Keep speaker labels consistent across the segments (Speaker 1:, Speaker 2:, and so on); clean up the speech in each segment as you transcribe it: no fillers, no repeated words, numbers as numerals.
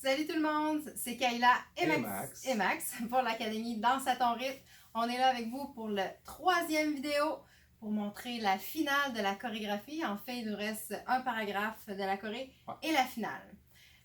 Speaker 1: Salut tout le monde, c'est Kayla et Max pour l'Académie Danse à ton rythme. On est là avec vous pour le 3e vidéo pour montrer la finale de la chorégraphie. En fait, il nous reste un paragraphe de la choré et la finale.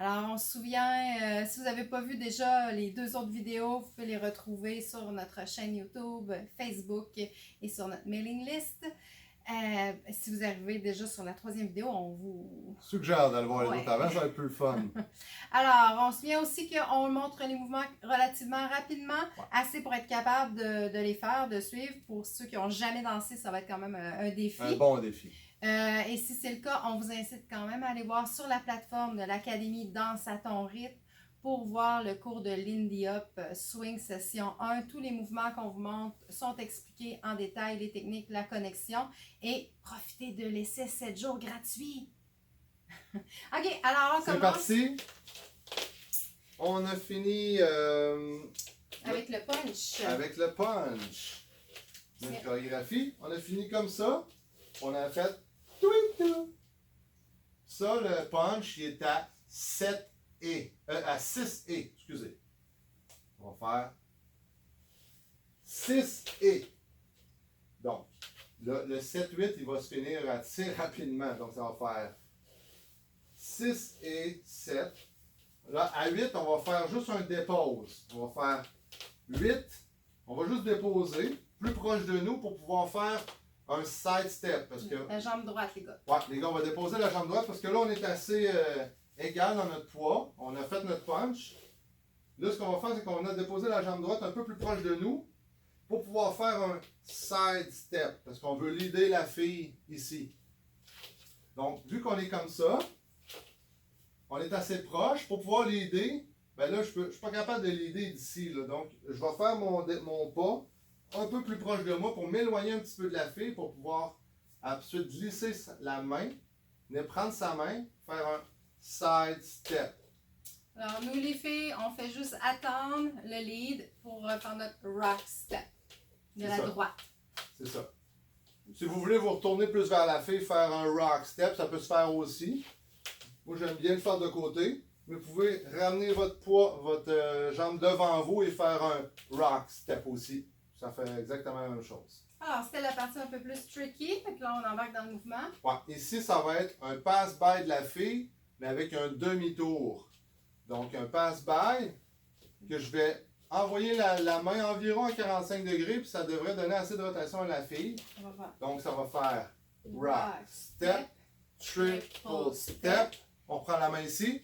Speaker 1: Alors, on se souvient, si vous n'avez pas vu déjà les 2 autres vidéos, vous pouvez les retrouver sur notre chaîne YouTube, Facebook et sur notre mailing list. Si vous arrivez déjà sur la 3e vidéo, on vous
Speaker 2: suggère d'aller voir les autres avant, ça va être plus le fun.
Speaker 1: Alors, on se souvient aussi qu'on montre les mouvements relativement rapidement, assez pour être capable de les faire, de suivre. Pour ceux qui n'ont jamais dansé, ça va être quand même un défi.
Speaker 2: Un bon défi.
Speaker 1: Et si c'est le cas, on vous incite quand même à aller voir sur la plateforme de l'Académie Danse à ton rythme pour voir le cours de Lindy Hop Swing Session 1. Tous les mouvements qu'on vous montre sont expliqués en détail, les techniques, la connexion. Et profitez de l'essai 7 jours gratuit. OK, alors on commence.
Speaker 2: C'est parti. On a fini
Speaker 1: avec le punch.
Speaker 2: Avec le punch. Notre chorégraphie, on a fini comme ça. On a fait tout. Ça, le punch, il est à 7 et. À 6 et, excusez. On va faire 6 et. Donc, le 7-8, il va se finir assez rapidement. Donc, ça va faire 6 et 7. Là, à 8, on va faire juste un dépose. On va faire 8. On va juste déposer plus proche de nous pour pouvoir faire un side step. Parce que,
Speaker 1: la jambe droite, les gars.
Speaker 2: Ouais, les gars, on va déposer la jambe droite parce que là, on est assez égal dans notre poids. On a fait notre punch. Là, ce qu'on va faire, c'est qu'on a déposé la jambe droite un peu plus proche de nous pour pouvoir faire un side step. Parce qu'on veut leader la fille ici. Donc, vu qu'on est comme ça, on est assez proche. Pour pouvoir leader, ben là, je ne suis pas capable de leader d'ici. Donc, je vais faire mon pas un peu plus proche de moi pour m'éloigner un petit peu de la fille pour pouvoir ensuite glisser la main, prendre sa main, faire un side step.
Speaker 1: Alors, nous les filles, on fait juste attendre le lead pour faire notre rock step de la droite.
Speaker 2: C'est ça. Si vous voulez vous retourner plus vers la fille, faire un rock step, ça peut se faire aussi. Moi, j'aime bien le faire de côté. Mais vous pouvez ramener votre poids, votre jambe devant vous et faire un rock step aussi. Ça fait exactement la même chose.
Speaker 1: Alors, c'était la partie un peu plus tricky. Donc là, on embarque dans le mouvement.
Speaker 2: Ouais. Ici, ça va être un pass-by de la fille, mais avec un demi-tour. Donc, un pass-by que je vais envoyer la main environ à 45 degrés, puis ça devrait donner assez de rotation à la fille. Donc, ça va faire rock, step, triple step. On prend la main ici.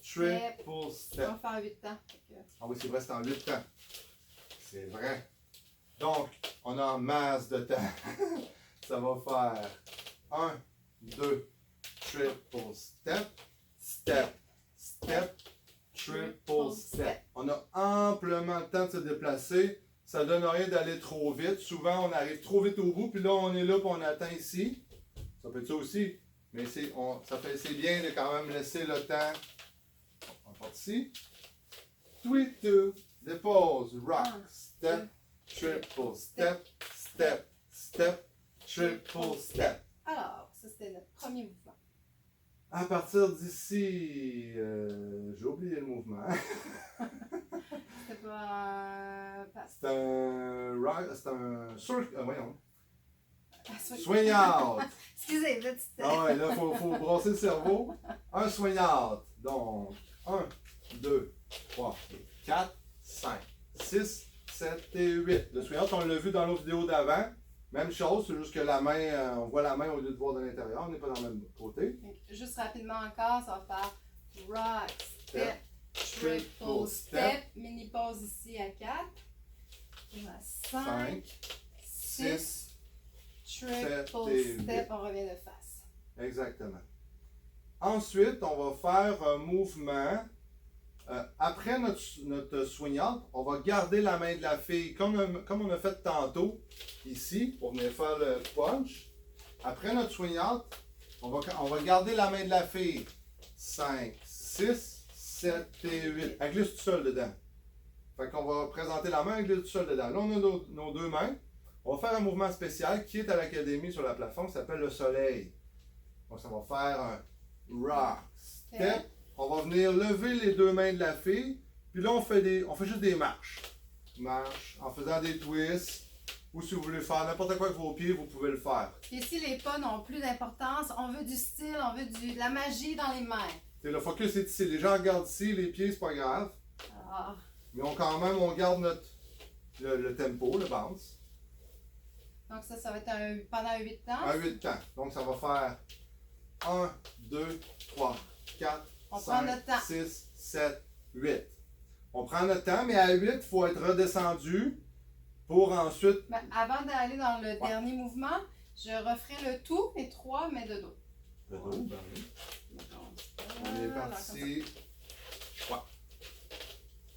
Speaker 2: Triple step.
Speaker 1: On va faire 8 temps.
Speaker 2: Ah oui, c'est vrai, c'est en 8 temps. C'est vrai. Donc, on a en masse de temps. Ça va faire 1, 2, triple step, step, step, triple step. On a amplement le temps de se déplacer. Ça donne rien d'aller trop vite. Souvent, on arrive trop vite au bout, puis là, on est là, puis on attend ici. Ça peut être ça aussi. Mais c'est bien de quand même laisser le temps. On part ici. Tweet 2, dépose, rock, step, triple step, step, step, triple step.
Speaker 1: Alors, ça c'était notre premier mouvement.
Speaker 2: À partir d'ici, j'ai oublié le mouvement.
Speaker 1: C'était pas
Speaker 2: c'est un voyons.
Speaker 1: Swing
Speaker 2: out.
Speaker 1: Excusez, là,
Speaker 2: ah ouais, là, faut brasser le cerveau. Un swing out. Donc, 1, 2, 3, 4, 5, 6, 7 et 8. Le swing out, on l'a vu dans l'autre vidéo d'avant. Même chose, c'est juste que la main, on voit la main au lieu de voir de l'intérieur. On n'est pas dans le même côté.
Speaker 1: Juste rapidement encore, ça va faire rock, step, triple step. Mini pause ici à 4. On a 5, 6, triple step, on revient de face.
Speaker 2: Exactement. Ensuite, on va faire un mouvement. Après notre swing out, on va garder la main de la fille comme on a fait tantôt ici pour venir faire le punch. Après notre swing out, on va garder la main de la fille. 5, 6, 7 et 8. Elle glisse tout seul dedans. Fait qu'on va présenter la main, elle glisse tout seul dedans. Là, on a nos 2 mains. On va faire un mouvement spécial qui est à l'académie sur la plateforme, qui s'appelle le soleil. Donc, ça va faire un rock, step. On va venir lever les deux mains de la fille. Puis là, on fait juste des marches. Marches, en faisant des twists. Ou si vous voulez faire n'importe quoi avec vos pieds, vous pouvez le faire.
Speaker 1: Et si les pas n'ont plus d'importance, on veut du style, on veut de la magie dans les mains.
Speaker 2: Le focus est ici. Les gens regardent ici, les pieds, c'est pas grave.
Speaker 1: Ah.
Speaker 2: Mais on garde le tempo, le bounce.
Speaker 1: Donc ça va être pendant 8 temps.
Speaker 2: Un 8 temps. Donc ça va faire 1, 2, 3, 4, 5, 6, 7, 8. On prend notre temps, mais à 8, il faut être redescendu pour ensuite...
Speaker 1: Mais avant d'aller dans le dernier mouvement, je referai le tout, les 3, mais de dos.
Speaker 2: De dos, ben oui. On est parti. 3,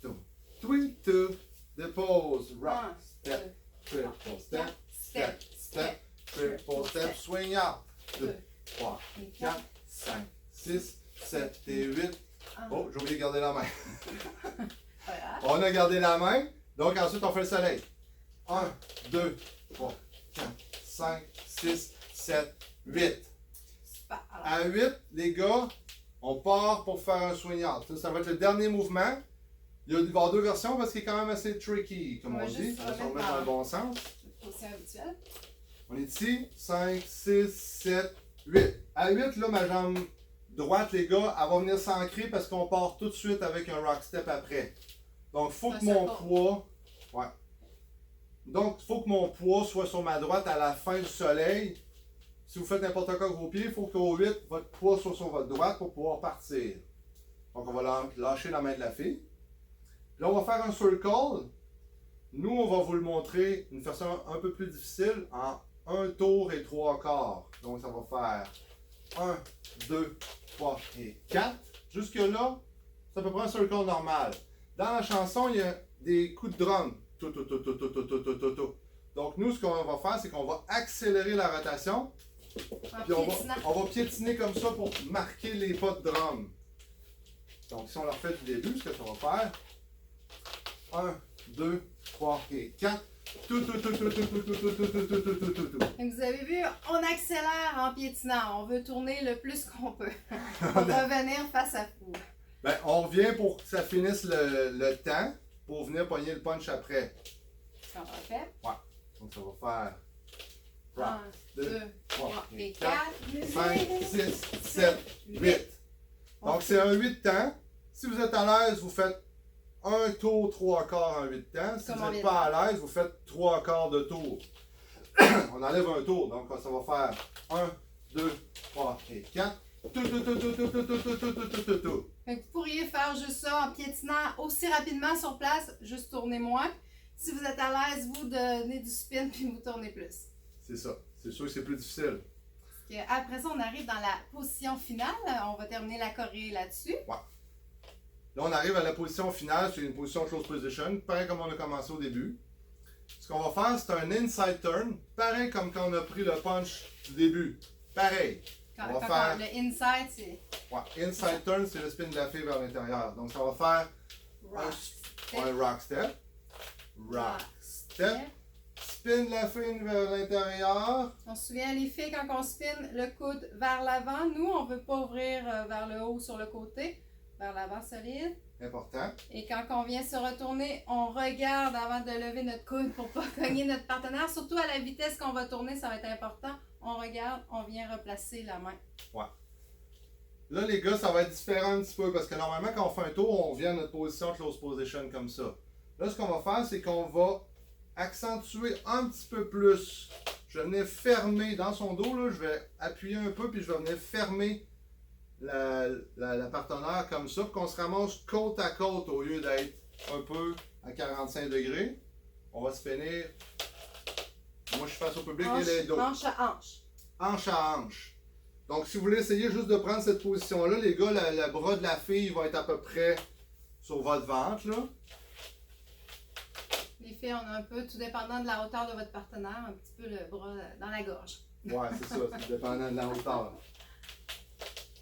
Speaker 2: 2, 3, 2, dépose, rock, step, triple step, step, step, triple step, swing out. 2, 3, 4, 5, 6, 7 et 8. Oh, j'ai oublié de garder la main. On a gardé la main, donc ensuite on fait le soleil. 1, 2, 3, 4, 5, 6, 7, 8. À 8, les gars, on part pour faire un swing out. Ça va être le dernier mouvement. Il va y avoir deux versions parce qu'il est quand même assez tricky, comme on dit. On va se remettre dans le bon sens.
Speaker 1: Position habituelle.
Speaker 2: On est ici. 5, 6, 7, 8. À 8, là, ma jambe droite, les gars, elle va venir s'ancrer parce qu'on part tout de suite avec un rock step après. Donc, il faut que mon poids... Ouais. Donc, il faut que mon poids soit sur ma droite à la fin du soleil. Si vous faites n'importe quoi avec vos pieds, il faut qu'au 8, votre poids soit sur votre droite pour pouvoir partir. Donc, on va lâcher la main de la fille. Là, on va faire un circle. Nous, on va vous le montrer d'une façon un peu plus difficile en 1 tour et 3 quarts. Donc, ça va faire 1, 2, 3 et 4. Jusque-là, c'est à peu près un circle normal. Dans la chanson, il y a des coups de drum. Donc, nous, ce qu'on va faire, c'est qu'on va accélérer la rotation. Puis on va piétiner comme ça pour marquer les pas de drum. Donc, si on le refait du début, ce que ça va faire, 1, 2, 3 et 4.
Speaker 1: Vous avez vu, on accélère en piétinant. On veut tourner le plus qu'on peut. Pour revenir face à vous.
Speaker 2: Ben, on revient pour que ça finisse le temps pour venir pogner le punch après.
Speaker 1: Ça va faire.
Speaker 2: Ouais. Donc, ça va faire
Speaker 1: 1, 2, 3 et 4.
Speaker 2: 5, 6, 7, 8. Donc, c'est un 8 temps. Si vous êtes à l'aise, vous faites un tour, 3 quarts en 8 temps. Si vous n'êtes pas à l'aise, vous faites 3 quarts de tour. On enlève un tour. Donc, ça va faire 1, 2, 3 et 4.
Speaker 1: Vous pourriez faire juste ça en piétinant aussi rapidement sur place, juste tourner moins. Si vous êtes à l'aise, vous donnez du spin puis vous tournez plus.
Speaker 2: C'est ça. C'est sûr que c'est plus difficile.
Speaker 1: Après ça, on arrive dans la position finale. On va terminer la choré là-dessus.
Speaker 2: Ouais. Là, on arrive à la position finale. C'est une position close position, pareil comme on a commencé au début. Ce qu'on va faire, c'est un inside turn, pareil comme quand on a pris le punch du début. Pareil.
Speaker 1: On va faire... Le inside, c'est...
Speaker 2: Ouais, inside turn, c'est le spin de la fille vers l'intérieur. Donc, ça va faire un rock step. Rock step. Spin la fille vers l'intérieur.
Speaker 1: On se souvient, les filles, quand on spin le coude vers l'avant, nous, on ne veut pas ouvrir vers le haut sur le côté. Vers l'avant solide.
Speaker 2: Important.
Speaker 1: Et quand on vient se retourner, on regarde avant de lever notre coude pour ne pas cogner notre partenaire. Surtout à la vitesse qu'on va tourner, ça va être important. On regarde, on vient replacer la main.
Speaker 2: Ouais. Là, les gars, ça va être différent un petit peu parce que normalement, quand on fait un tour, on revient à notre position close position comme ça. Là, ce qu'on va faire, c'est qu'on va accentuer un petit peu plus. Je vais venir fermer dans son dos, là, je vais appuyer un peu puis je vais venir fermer la partenaire comme ça pour qu'on se ramasse côte à côte au lieu d'être un peu à 45 degrés. On va se finir. Moi, je suis face au public et les dos.
Speaker 1: Hanche à hanche.
Speaker 2: Hanche à hanche. Donc, si vous voulez essayer juste de prendre cette position-là, les gars, le bras de la fille va être à peu près sur votre ventre, là.
Speaker 1: Les filles, on a un peu, tout dépendant de la hauteur de votre partenaire, un petit peu le bras dans la gorge.
Speaker 2: Ouais, c'est ça, c'est dépendant de la hauteur.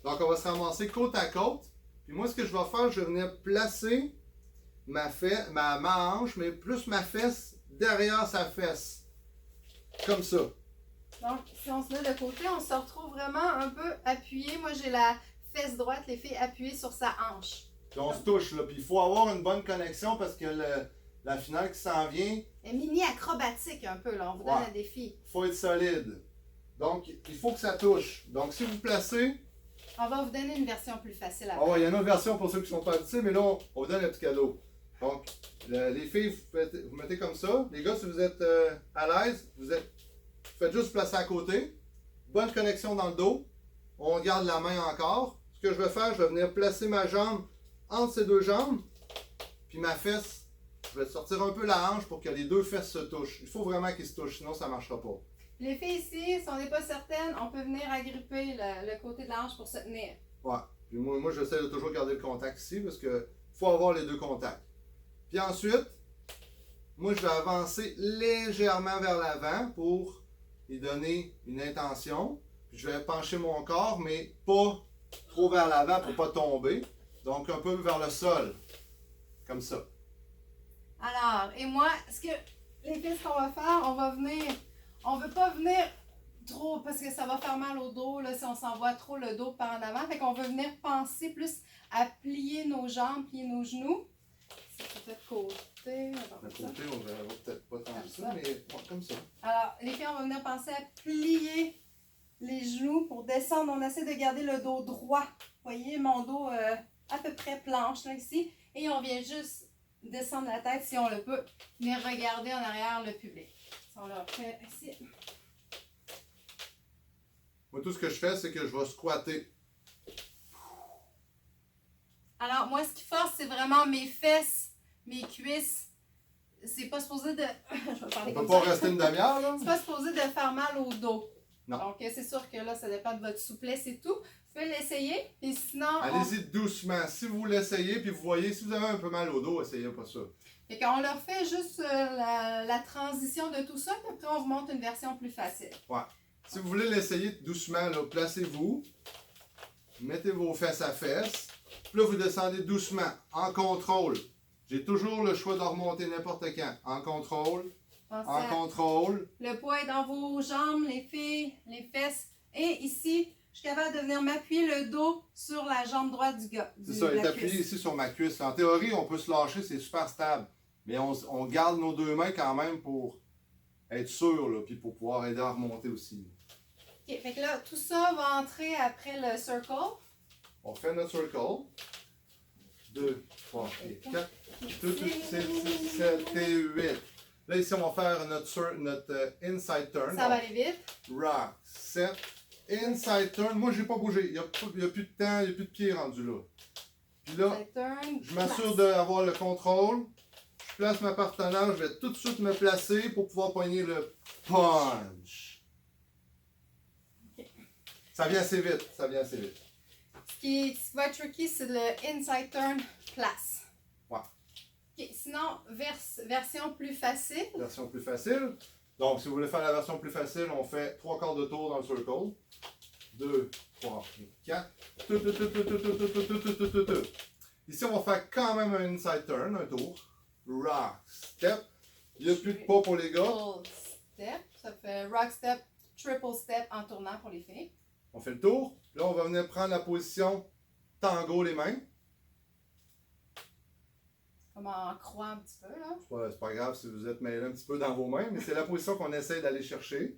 Speaker 2: Donc, on va se ramasser côte à côte. Puis moi, ce que je vais faire, je vais venir placer ma hanche, mais plus ma fesse derrière sa fesse. Comme ça.
Speaker 1: Donc, si on se met de côté, on se retrouve vraiment un peu appuyé. Moi, j'ai la fesse droite, les filles, appuyez sur sa hanche.
Speaker 2: Puis on se touche, là. Puis il faut avoir une bonne connexion parce que la finale qui s'en vient.
Speaker 1: Et mini acrobatique un peu, là. On vous donne un défi.
Speaker 2: Il faut être solide. Donc, il faut que ça touche. Donc, si vous placez.
Speaker 1: On va vous donner une version plus facile après.
Speaker 2: Ah ouais, il y a une autre version pour ceux qui ne sont pas habitués, mais là, on vous donne un petit cadeau. Donc, les filles, vous mettez comme ça. Les gars, si vous êtes à l'aise, vous faites juste placer à côté. Bonne connexion dans le dos. On garde la main encore. Ce que je vais faire, je vais venir placer ma jambe entre ces deux jambes. Puis ma fesse, je vais sortir un peu la hanche pour que les deux fesses se touchent. Il faut vraiment qu'ils se touchent, sinon ça ne marchera pas.
Speaker 1: Les filles ici, si on n'est pas certaine, on peut venir agripper le côté de la hanche pour se tenir.
Speaker 2: Ouais. Puis moi j'essaie de toujours garder le contact ici parce qu'il faut avoir les deux contacts. Puis ensuite, moi je vais avancer légèrement vers l'avant pour y donner une intention. Puis je vais pencher mon corps, mais pas trop vers l'avant pour ne pas tomber. Donc un peu vers le sol. Comme ça.
Speaker 1: Alors, et moi, les filles, ce qu'on va faire, on veut pas venir trop parce que ça va faire mal au dos là, si on s'envoie trop le dos par en avant. Fait qu'on veut venir penser plus à plier nos jambes, plier nos genoux. C'est peut-être côté.
Speaker 2: De côté, on verra peut-être pas tant ça, mais bon, comme ça.
Speaker 1: Alors, les filles, on va venir penser à plier les genoux pour descendre. On essaie de garder le dos droit. Vous voyez, mon dos à peu près planche là ici. Et on vient juste descendre la tête si on le peut. Venir regarder en arrière le public. Si on le fait ici.
Speaker 2: Moi, tout ce que je fais, c'est que je vais squatter.
Speaker 1: Alors, moi, ce qui force, c'est vraiment mes fesses, mes cuisses. C'est pas supposé de. Je vais parler
Speaker 2: On peut
Speaker 1: comme
Speaker 2: pas
Speaker 1: ça.
Speaker 2: rester une demi-heure, là?
Speaker 1: C'est pas supposé de faire mal au dos.
Speaker 2: Non.
Speaker 1: Donc, c'est sûr que là, ça dépend de votre souplesse et tout. Vous pouvez l'essayer. Et sinon.
Speaker 2: Allez-y doucement. Si vous l'essayez, puis vous voyez, si vous avez un peu mal au dos, essayez pas ça.
Speaker 1: Fait qu'on leur fait juste la transition de tout ça, puis après, on vous montre une version plus facile.
Speaker 2: Ouais. Si vous voulez l'essayer doucement, là, placez-vous. Mettez vos fesses à fesses. Puis là, vous descendez doucement, en contrôle. J'ai toujours le choix de remonter n'importe quand. En contrôle. En contrôle.
Speaker 1: Le poids est dans vos jambes, les filles, les fesses. Et ici, je suis capable de venir m'appuyer le dos sur la jambe droite du gars.
Speaker 2: C'est ça, il est appuyé ici sur ma cuisse. En théorie, on peut se lâcher, c'est super stable. Mais on garde nos deux mains quand même pour être sûr, là, puis pour pouvoir aider à remonter aussi.
Speaker 1: OK, fait que là, tout ça va entrer après le circle.
Speaker 2: On fait notre circle. 2, 3 et 4. 2, 6, 7 et 8. Là, ici, on va faire notre inside turn.
Speaker 1: Ça va aller vite.
Speaker 2: Rock, 7, inside turn. Moi, j'ai pas bougé. Il n'y a plus de temps, il n'y a plus de pied rendu là. Puis là, je m'assure d'avoir le contrôle. Je place ma partenaire. Je vais tout de suite me placer pour pouvoir poigner le punch.
Speaker 1: Okay.
Speaker 2: Ça vient assez vite. Ça vient assez vite.
Speaker 1: Ce qui va être tricky, c'est le inside turn place.
Speaker 2: Ouais.
Speaker 1: OK, sinon, version plus facile.
Speaker 2: Version plus facile. Donc, si vous voulez faire la version plus facile, on fait 3 quarts de tour dans le circle. 2, 3 et 4. Ici, on va faire quand même un inside turn, un tour. Rock, step. Il n'y a plus de pas pour les gars.
Speaker 1: Triple step. Ça fait rock step, triple step en tournant pour les filles.
Speaker 2: On fait le tour. Là, on va venir prendre la position tango les mains.
Speaker 1: Comme en croix un petit peu, là.
Speaker 2: C'est pas grave si vous êtes mêlé un petit peu dans vos mains, mais c'est la position qu'on essaie d'aller chercher.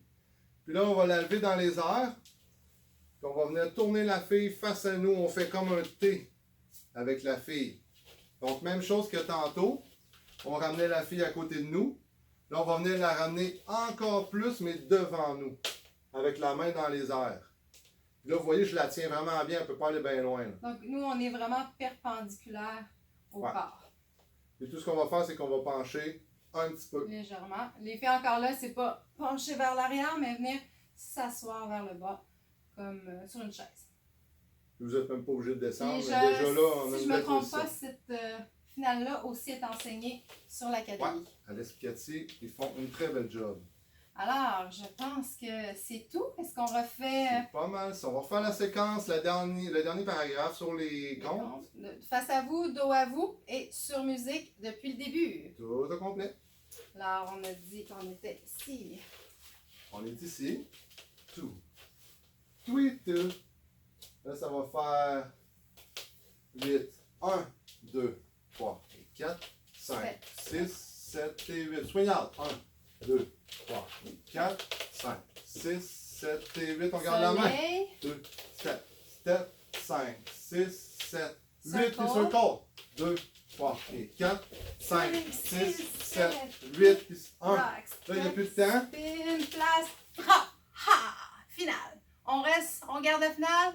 Speaker 2: Puis là, on va la lever dans les airs. Puis on va venir tourner la fille face à nous. On fait comme un T avec la fille. Donc, même chose que tantôt. On ramenait la fille à côté de nous. Là, on va venir la ramener encore plus, mais devant nous. Avec la main dans les airs. Puis là, vous voyez, je la tiens vraiment bien. Elle ne peut pas aller bien loin. Là.
Speaker 1: Donc, nous, on est vraiment perpendiculaire au corps.
Speaker 2: Et tout ce qu'on va faire, c'est qu'on va pencher un petit peu.
Speaker 1: Légèrement. Les filles, encore là, c'est pas pencher vers l'arrière, mais venir s'asseoir vers le bas, comme sur une chaise.
Speaker 2: Vous n'êtes même pas obligé de descendre.
Speaker 1: Mais
Speaker 2: déjà là, on a
Speaker 1: si
Speaker 2: une
Speaker 1: je ne me
Speaker 2: belle
Speaker 1: trompe
Speaker 2: position.
Speaker 1: pas, cette finale-là aussi est enseignée sur l'académie.
Speaker 2: Ouais, à l'Espicati, ils font une très belle job.
Speaker 1: Alors, je pense que c'est tout. Est-ce qu'on refait
Speaker 2: C'est pas mal ça. On va refaire la séquence, le dernier paragraphe sur les comptes.
Speaker 1: Face à vous, dos à vous et sur musique depuis le début.
Speaker 2: Tout au complet.
Speaker 1: Alors, on a dit qu'on était ici.
Speaker 2: On est ici. Tout. Tweet. Là, ça va faire 8. 1, 2, 3 et 4, 5, 6, 7 et 8. Swing out. 1, 2, 3 et 4, 5, 6, 7 et 8. On garde la main. 2, 7, step, 5, 6, 7, 8 et circle. 2, 3 et 4, 5, 6, 7, 8 et 1. Là, il n'y a plus de temps.
Speaker 1: Spin, place, drop. Ha! Finale. On reste, on garde la finale.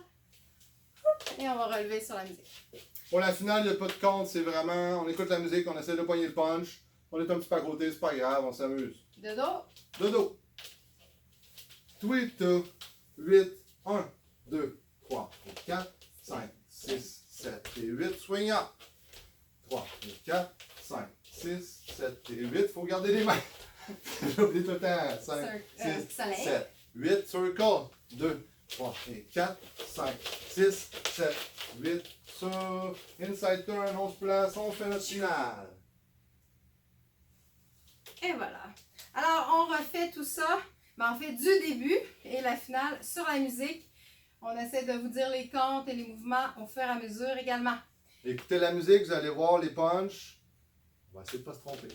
Speaker 1: Et on va relever sur la musique.
Speaker 2: Pour la finale, il n'y a pas de compte. C'est vraiment, on écoute la musique, on essaie de pogner le punch. On est un petit peu à côté, c'est pas grave, on s'amuse.
Speaker 1: De dos.
Speaker 2: De dos. Tweet, 8, 1, 2, 3 et 4, 5, 6, 7 et 8. Swing up. 3 et 4, 5, 6, 7 et 8. Il faut garder les mains. J'ai oublié tout le temps. 5, 6, 7, 8. Circle. 2, 3 et 4, 5, 6, 7, 8. Sur inside turn, on se place, on fait notre finale.
Speaker 1: Et voilà. Alors, on refait tout ça, mais on fait du début et la finale sur la musique. On essaie de vous dire les comptes et les mouvements au fur et à mesure également.
Speaker 2: Écoutez la musique, vous allez voir les punchs. On va essayer de ne pas se tromper.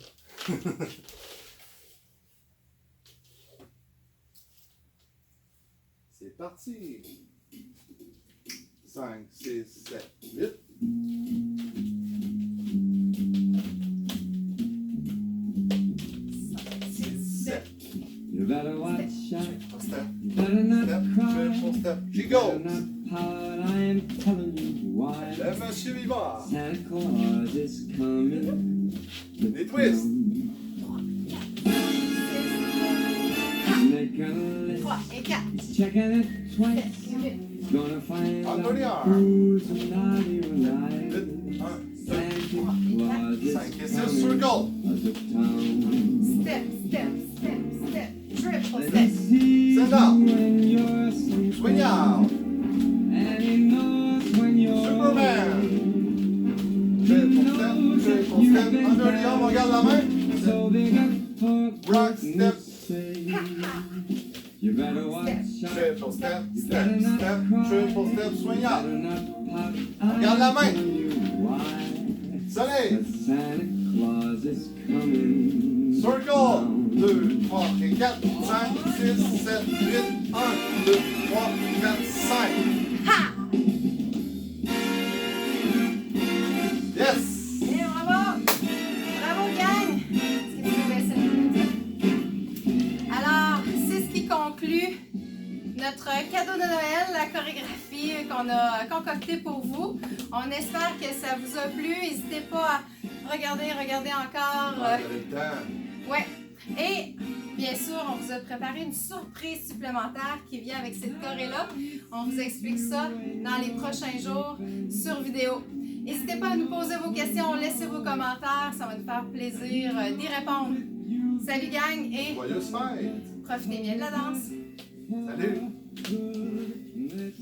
Speaker 2: C'est parti. 5, 6, 7, 8.
Speaker 3: You better watch out.
Speaker 2: Step,
Speaker 3: You better not cry.
Speaker 2: triple step. She
Speaker 3: You better
Speaker 2: goes.
Speaker 3: not pout. I am telling you why.
Speaker 2: Le monsieur Vivard.
Speaker 3: Santa Claus is coming.
Speaker 2: Des twists.
Speaker 3: Make a list.
Speaker 1: 3 et 4.
Speaker 3: He's checking it
Speaker 1: 7
Speaker 3: twice.
Speaker 1: et 8.
Speaker 3: He's gonna find
Speaker 2: Under the
Speaker 3: out
Speaker 2: arm.
Speaker 3: who's naughty or nice.
Speaker 2: 8, 1, 2,
Speaker 3: Santa Claus is
Speaker 2: 5 et 6,
Speaker 3: coming
Speaker 2: circle.
Speaker 3: to town.
Speaker 1: Step, step, step, step. Triple
Speaker 3: Let
Speaker 1: step.
Speaker 3: him see
Speaker 2: Send
Speaker 3: you
Speaker 2: out.
Speaker 3: when you're sleeping.
Speaker 2: Swing out.
Speaker 3: And he knows when you're
Speaker 2: Superman.
Speaker 3: awake.
Speaker 2: Triple step, triple step. Under the arm, on garde la main.
Speaker 3: So big up for
Speaker 2: Rock step.
Speaker 3: goodness sake. You better watch out.
Speaker 2: Triple step,
Speaker 3: You
Speaker 2: step,
Speaker 3: better not
Speaker 2: step.
Speaker 3: cry.
Speaker 2: Triple step, swing
Speaker 3: You
Speaker 2: out.
Speaker 3: better not pout.
Speaker 2: Regarde la
Speaker 3: I'm
Speaker 2: main.
Speaker 3: telling you why.
Speaker 2: Soleil.
Speaker 3: The Santa Claus is coming.
Speaker 2: Circle. 2, 3 et 4, 5, 6, 7, 8. 1, 2, 3, 4, 5.
Speaker 1: Ha!
Speaker 2: Yes!
Speaker 1: Et bravo! Bravo, gang! Est-ce que tu peux baisser le musique? Alors, c'est ce qui conclut notre cadeau de Noël, la chorégraphie qu'on a concoctée pour vous. On espère que ça vous a plu. N'hésitez pas à regarder encore.
Speaker 2: Vous avez le temps.
Speaker 1: Ouais. Et bien sûr, on vous a préparé une surprise supplémentaire qui vient avec cette choré-là. On vous explique ça dans les prochains jours sur vidéo. N'hésitez pas à nous poser vos questions, laissez vos commentaires, ça va nous faire plaisir d'y répondre. Salut gang et
Speaker 2: Joyeuse fête!
Speaker 1: profitez bien de la danse.
Speaker 2: Salut!
Speaker 3: Goodness